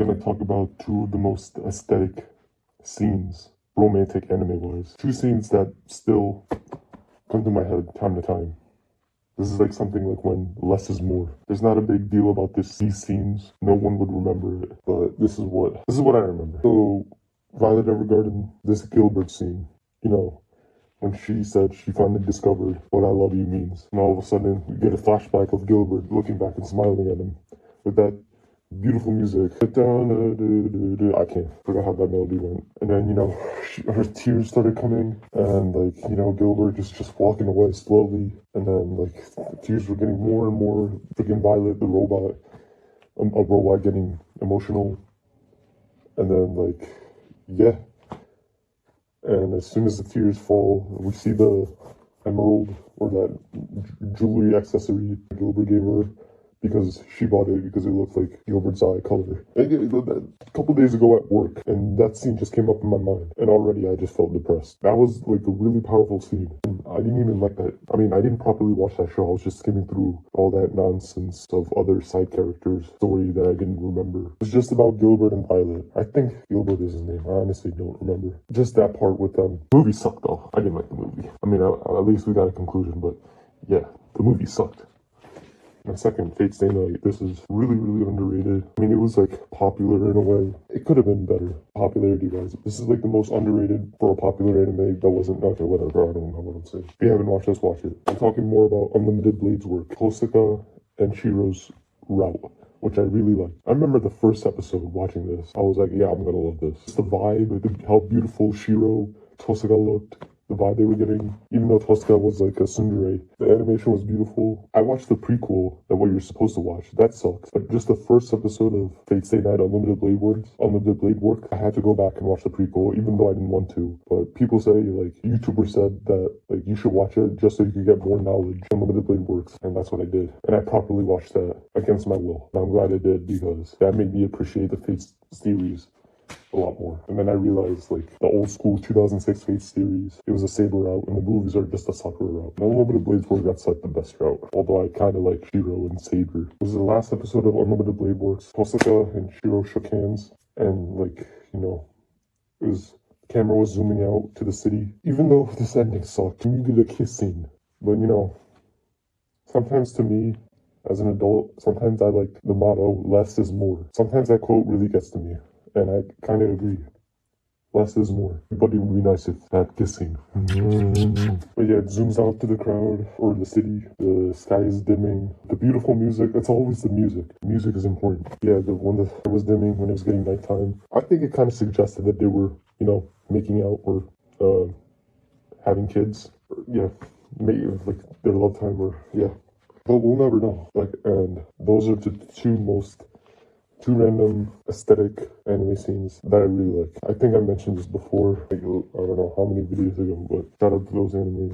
gonna talk about two of the most aesthetic scenes, romantic anime-wise. Two scenes that still come to my head time to time. This is like something like when less is more. There's not a big deal about these scenes. No one would remember it, but this is what I remember. So Violet Evergarden, this Gilbert scene, you know, when she said she finally discovered what I love you means. And all of a sudden, we get a flashback of Gilbert looking back and smiling at him with that beautiful music. I can't forget how that melody went. And then, her tears started coming, and Gilbert is just walking away slowly. And then the tears were getting more and more. Freaking Violet, the robot, a robot getting emotional. And then yeah. And as soon as the tears fall, we see the emerald or that jewelry accessory Gilbert gave her because she bought it because it looked like Gilbert's eye color. A couple days ago at work, and that scene just came up in my mind, and already I just felt depressed. That was a really powerful scene. And I didn't even like that. I mean, I didn't properly watch that show. I was just skimming through all that nonsense of other side characters' story that I didn't remember. It was just about Gilbert and Violet. I think Gilbert is his name. I honestly don't remember. Just that part with them. The movie sucked though. I didn't like the movie. I mean, at least we got a conclusion, but yeah, the movie sucked. My second, Fate Stay Night. This is really, really underrated. I mean, it was popular in a way. It could have been better, popularity-wise. This is the most underrated for a popular anime that wasn't, okay, whatever, I don't know what I'm saying. If you haven't watched this, watch it. I'm talking more about Unlimited Blade's work, Tosaka and Shiro's route, which I really liked. I remember the first episode watching this. I was like, yeah, I'm gonna love this. Just the vibe, how beautiful Shiro, Tosaka looked. The vibe they were getting, even though Tosca was a tsundere, the animation was beautiful. I watched the prequel that what you're supposed to watch. That sucks. But just the first episode of Fate Stay Night Unlimited Blade Work, I had to go back and watch the prequel, even though I didn't want to. But people say, YouTubers said that, you should watch it just so you could get more knowledge. Unlimited Blade Works, and that's what I did. And I properly watched that against my will. And I'm glad I did because that made me appreciate the Fate series a lot more. And then I realized the old school 2006 Fate series, it was a Saber route, and the movies are just a Sakura route. And Unlimited Blade Works, that's the best route. Although I kind of like Shiro and Saber. It was the last episode of Unlimited Blade Works. Tosaka and Shiro shook hands, and it was camera was zooming out to the city. Even though this ending sucked, you get a kiss scene. But sometimes to me, as an adult, sometimes I like the motto, less is more. Sometimes that quote really gets to me. And I kind of agree. Less is more. But it would be nice if that kissing. But yeah, it zooms out to the crowd or the city. The sky is dimming. The beautiful music. It's always the music. Music is important. Yeah, when it was dimming, when it was getting nighttime. I think it kind of suggested that they were, making out or having kids. Yeah, maybe their love time or yeah. But we'll never know. And those are the two random aesthetic anime scenes that I really like. I think I mentioned this before, I don't know how many videos ago, but shout out to those animes.